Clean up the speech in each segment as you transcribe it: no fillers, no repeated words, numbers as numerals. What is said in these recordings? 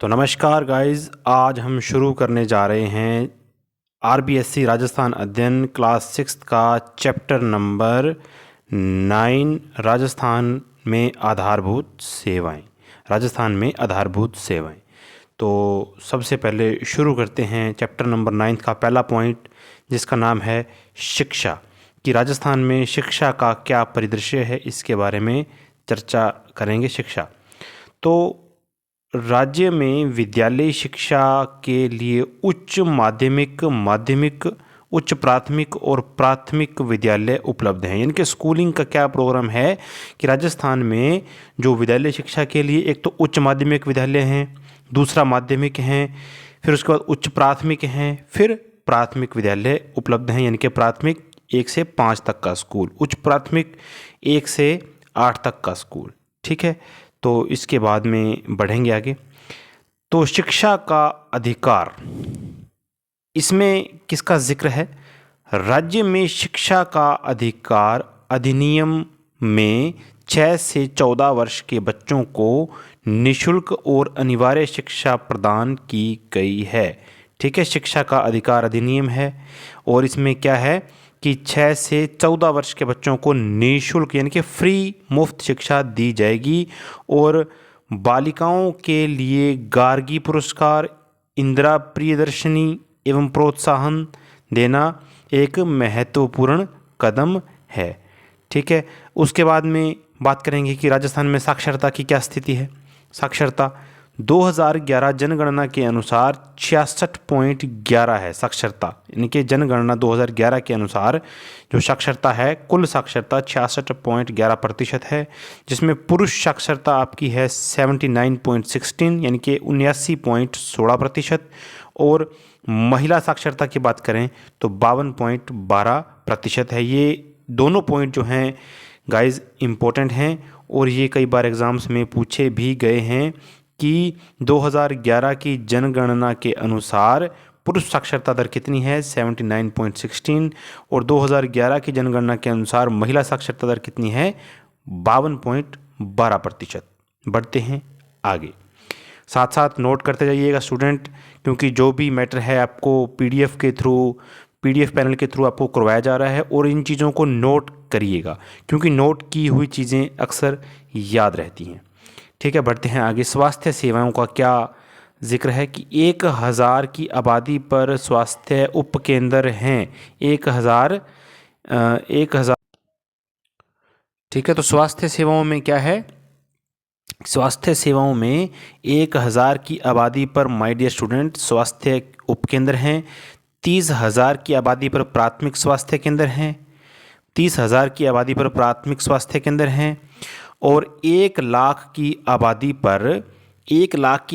तो नमस्कार गाइस, आज हम शुरू करने जा रहे हैं आरबीएससी राजस्थान अध्ययन क्लास 6 का चैप्टर नंबर 9 राजस्थान में आधारभूत सेवाएं। तो सबसे पहले शुरू करते हैं चैप्टर नंबर 9 का पहला पॉइंट, जिसका नाम है शिक्षा। कि राजस्थान में शिक्षा का क्या परिदृश्य है, इसके बारे में चर्चा करेंगे। शिक्षा तो राज्य में विद्यालय शिक्षा के लिए उच्च माध्यमिक, उच्च प्राथमिक और प्राथमिक विद्यालय उपलब्ध हैं। यानी कि स्कूलिंग का क्या प्रोग्राम है कि राजस्थान में जो विद्यालय शिक्षा के लिए एक तो उच्च माध्यमिक विद्यालय हैं, दूसरा माध्यमिक हैं, फिर उसके बाद उच्च प्राथमिक हैं, फिर प्राथमिक विद्यालय उपलब्ध हैं। यानी कि प्राथमिक 1 से 5 तक का स्कूल, उच्च प्राथमिक 1 से 8 तक का स्कूल। ठीक है, तो इसके बाद में बढ़ेंगे आगे। तो शिक्षा का अधिकार, इसमें किसका जिक्र है? राज्य में शिक्षा का अधिकार अधिनियम में 6 से 14 वर्ष के बच्चों को निःशुल्क और अनिवार्य शिक्षा प्रदान की गई है। ठीक है, शिक्षा का अधिकार अधिनियम है और इसमें क्या है कि 6 से 14 वर्ष के बच्चों को निःशुल्क यानी कि फ्री मुफ्त शिक्षा दी जाएगी। और बालिकाओं के लिए गार्गी पुरस्कार, इंदिरा प्रियदर्शनी एवं प्रोत्साहन देना एक महत्वपूर्ण कदम है। ठीक है, उसके बाद में बात करेंगे कि राजस्थान में साक्षरता की क्या स्थिति है। साक्षरता 2011 जनगणना के अनुसार 66.11 है साक्षरता। यानी कि जनगणना 2011 के अनुसार जो साक्षरता है, कुल साक्षरता 66.11% है, जिसमें पुरुष साक्षरता आपकी है 79.16 यानी कि 79.16%, और महिला साक्षरता की बात करें तो 52.12% है। ये दोनों पॉइंट जो हैं गाइस इम्पोर्टेंट हैं और ये कई बार एग्ज़ाम्स में पूछे भी गए हैं कि 2011 की जनगणना के अनुसार पुरुष साक्षरता दर कितनी है, 79.16, और 2011 की जनगणना के अनुसार महिला साक्षरता दर कितनी है, 52.12%। बढ़ते हैं आगे, साथ साथ नोट करते जाइएगा स्टूडेंट, क्योंकि जो भी मैटर है आपको पीडीएफ पैनल के थ्रू आपको करवाया जा रहा है, और इन चीज़ों को नोट करिएगा क्योंकि नोट की हुई चीज़ें अक्सर याद रहती हैं। ठीक है, बढ़ते हैं आगे। स्वास्थ्य सेवाओं का क्या जिक्र है कि 1000 की आबादी पर स्वास्थ्य उपकेंद्र हैं। 1000 ठीक है, तो स्वास्थ्य सेवाओं में क्या है? स्वास्थ्य सेवाओं में 1000 की आबादी पर माय डियर स्टूडेंट स्वास्थ्य उपकेंद्र हैं। 30,000 की आबादी पर प्राथमिक स्वास्थ्य केंद्र हैं। 30,000 की आबादी पर प्राथमिक स्वास्थ्य केंद्र हैं, और 1 लाख की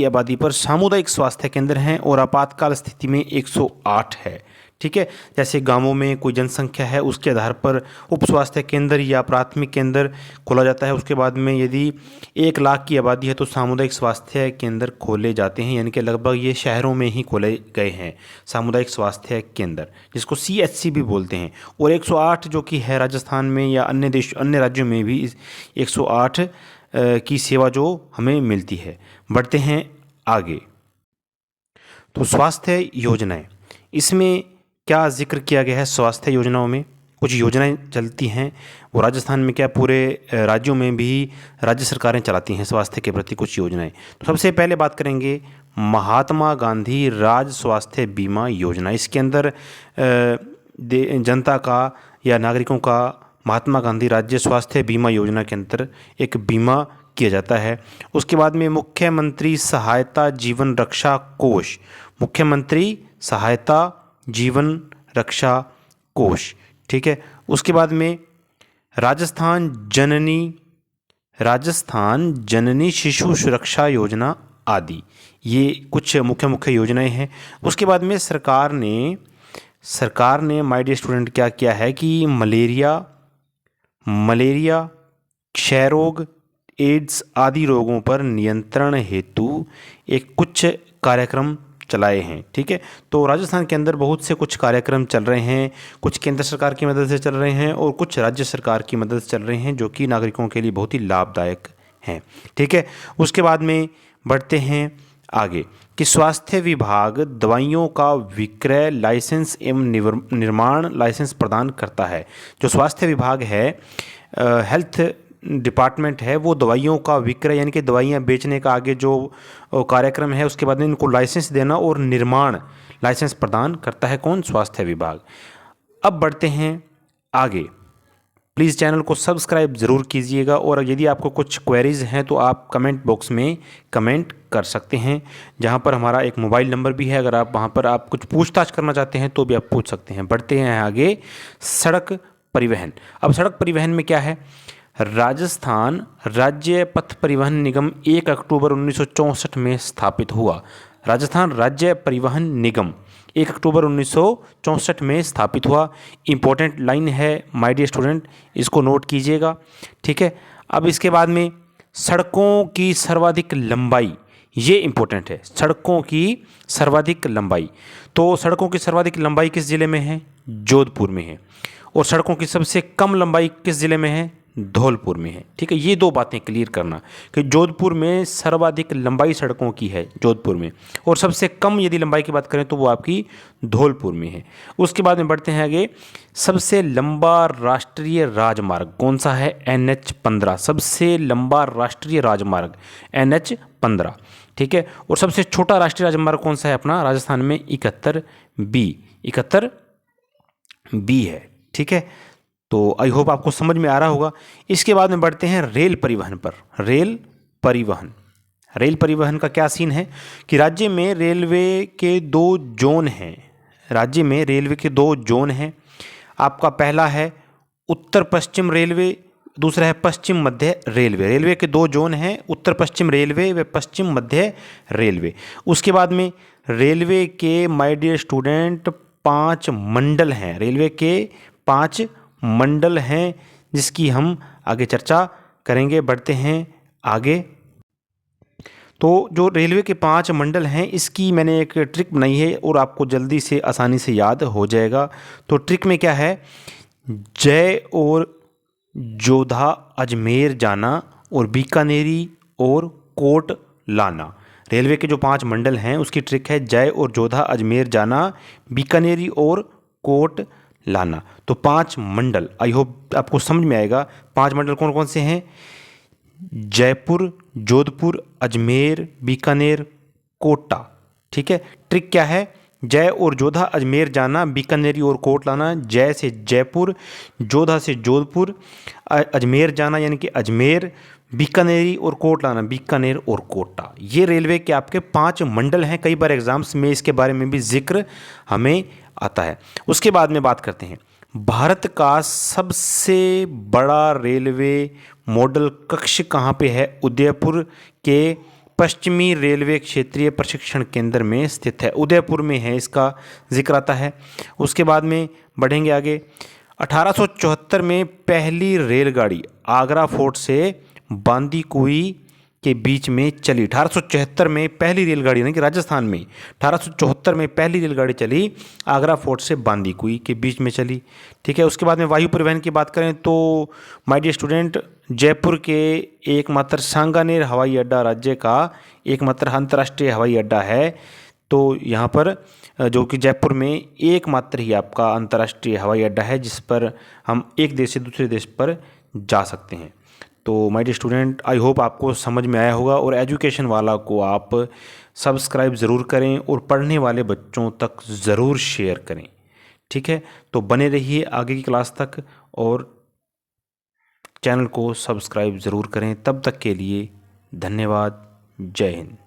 आबादी पर सामुदायिक स्वास्थ्य केंद्र हैं, और आपातकाल स्थिति में 108 है। ठीक है, जैसे गांवों में कोई जनसंख्या है उसके आधार पर उप स्वास्थ्य केंद्र या प्राथमिक केंद्र खोला जाता है। उसके बाद में यदि 1 लाख की आबादी है तो सामुदायिक स्वास्थ्य केंद्र खोले जाते हैं। यानी कि लगभग ये शहरों में ही खोले गए हैं सामुदायिक स्वास्थ्य केंद्र, जिसको CHC भी बोलते हैं। और 108 जो कि है राजस्थान में या अन्य राज्यों में भी 108 की सेवा जो हमें मिलती है। बढ़ते हैं आगे। तो स्वास्थ्य योजनाएं, इसमें क्या जिक्र किया गया है? स्वास्थ्य योजनाओं में कुछ योजनाएं चलती हैं, वो राजस्थान में क्या पूरे राज्यों में भी राज्य सरकारें चलाती हैं स्वास्थ्य के प्रति कुछ योजनाएं। तो सबसे पहले बात करेंगे महात्मा गांधी राज्य स्वास्थ्य बीमा योजना। इसके अंदर जनता का या नागरिकों का महात्मा गांधी राज्य स्वास्थ्य बीमा योजना के अंदर एक बीमा किया जाता है। उसके बाद में मुख्यमंत्री सहायता जीवन रक्षा कोष, मुख्यमंत्री सहायता जीवन रक्षा कोष। ठीक है, उसके बाद में राजस्थान जननी शिशु सुरक्षा योजना आदि, ये कुछ मुख्य योजनाएं हैं। उसके बाद में सरकार ने माय डियर स्टूडेंट क्या किया है कि मलेरिया, क्षय रोग, एड्स आदि रोगों पर नियंत्रण हेतु एक कुछ कार्यक्रम चलाए हैं। ठीक है, तो राजस्थान के अंदर बहुत से कुछ कार्यक्रम चल रहे हैं, कुछ केंद्र सरकार की मदद से चल रहे हैं और कुछ राज्य सरकार की मदद से चल रहे हैं, जो कि नागरिकों के लिए बहुत ही लाभदायक हैं। ठीक है, उसके बाद में बढ़ते हैं आगे कि स्वास्थ्य विभाग दवाइयों का विक्रय लाइसेंस एवं निर्माण लाइसेंस प्रदान करता है। जो स्वास्थ्य विभाग है, हेल्थ डिपार्टमेंट है, वो दवाइयों का विक्रय यानी कि दवाइयाँ बेचने का आगे जो कार्यक्रम है उसके बाद में इनको लाइसेंस देना और निर्माण लाइसेंस प्रदान करता है कौन? स्वास्थ्य विभाग। अब बढ़ते हैं आगे। प्लीज़ चैनल को सब्सक्राइब ज़रूर कीजिएगा और यदि आपको कुछ क्वेरीज़ हैं तो आप कमेंट बॉक्स में कमेंट कर सकते हैं, जहां पर हमारा एक मोबाइल नंबर भी है। अगर आप वहां पर आप कुछ पूछताछ करना चाहते हैं तो भी आप पूछ सकते हैं। बढ़ते हैं आगे। सड़क परिवहन। अब सड़क परिवहन में क्या है? राजस्थान राज्य पथ परिवहन निगम 1 अक्टूबर 1964 में स्थापित हुआ। राजस्थान राज्य परिवहन निगम 1 अक्टूबर 1964 में स्थापित हुआ। इम्पोर्टेंट लाइन है माय डियर स्टूडेंट, इसको नोट कीजिएगा, ठीक है। अब इसके बाद में सड़कों की सर्वाधिक लंबाई, ये इम्पोर्टेंट है, सड़कों की सर्वाधिक लंबाई। तो सड़कों की सर्वाधिक लंबाई किस ज़िले में है? जोधपुर में है। और सड़कों की सबसे कम लंबाई किस ज़िले में है? धौलपुर में है, ठीक है। ये दो बातें क्लियर करना कि जोधपुर में सर्वाधिक लंबाई सड़कों की है जोधपुर में, और सबसे कम यदि लंबाई की बात करें तो वो आपकी धौलपुर में है। उसके बाद में बढ़ते हैं आगे। सबसे लंबा राष्ट्रीय राजमार्ग कौन सा है? NH-15। सबसे लंबा राष्ट्रीय राजमार्ग NH-15, ठीक है। और सबसे छोटा राष्ट्रीय राजमार्ग कौन सा है अपना? राजस्थान में 71B है, ठीक है। तो आई होप आपको समझ में आ रहा होगा। इसके बाद में बढ़ते हैं रेल परिवहन पर। रेल परिवहन का क्या सीन है कि राज्य में रेलवे के 2 जोन हैं। राज्य में रेलवे के 2 जोन हैं। आपका पहला है उत्तर पश्चिम रेलवे, दूसरा है पश्चिम मध्य रेलवे। रेलवे के 2 जोन हैं, उत्तर पश्चिम रेलवे व पश्चिम मध्य रेलवे। उसके बाद में रेलवे के माय डियर स्टूडेंट 5 मंडल हैं। रेलवे के 5 मंडल हैं जिसकी हम आगे चर्चा करेंगे। बढ़ते हैं आगे। तो जो रेलवे के 5 मंडल हैं इसकी मैंने एक ट्रिक बनाई है और आपको जल्दी से आसानी से याद हो जाएगा। तो ट्रिक में क्या है? जय और जोधा अजमेर जाना और बीकानेरी और कोट लाना। रेलवे के जो 5 मंडल हैं उसकी ट्रिक है जय और जोधा अजमेर जाना, बीकानेरी और कोट लाना। तो 5 मंडल, आई होप आपको समझ में आएगा। 5 मंडल कौन कौन से हैं? जयपुर, जोधपुर, अजमेर, बीकानेर, कोटा, ठीक है। ट्रिक क्या है? जय और जोधा अजमेर जाना, बीकानेरी और कोट लाना। जय से जयपुर, जोधा से जोधपुर, अजमेर जाना यानी कि अजमेर, बीकानेरी और कोट लाना, बीकानेर और कोटा। ये रेलवे के आपके 5 मंडल हैं। कई बार एग्जाम्स में इसके बारे में भी जिक्र हमें आता है। उसके बाद में बात करते हैं भारत का सबसे बड़ा रेलवे मॉडल कक्ष कहाँ पे है? उदयपुर के पश्चिमी रेलवे क्षेत्रीय प्रशिक्षण केंद्र में स्थित है। उदयपुर में है, इसका जिक्र आता है। उसके बाद में बढ़ेंगे आगे। 1874 में पहली रेलगाड़ी आगरा फोर्ट से बांदीकुई के बीच में चली। 1874 में पहली रेलगाड़ी यानी कि राजस्थान में 1874 में पहली रेलगाड़ी चली, आगरा फोर्ट से बांदीकुई के बीच में चली, ठीक है। उसके बाद में वायु परिवहन की बात करें तो माय डियर स्टूडेंट, जयपुर के एकमात्र सांगानेर हवाई अड्डा राज्य का एकमात्र अंतर्राष्ट्रीय हवाई अड्डा है। तो यहाँ पर जो कि जयपुर में एकमात्र ही आपका अंतर्राष्ट्रीय हवाई अड्डा है जिस पर हम एक देश से दूसरे देश पर जा सकते हैं। तो my dear student, I hope आपको समझ में आया होगा और एजुकेशन वाला को आप सब्सक्राइब ज़रूर करें और पढ़ने वाले बच्चों तक ज़रूर शेयर करें, ठीक है। तो बने रहिए आगे की क्लास तक और चैनल को सब्सक्राइब ज़रूर करें। तब तक के लिए धन्यवाद। जय हिंद।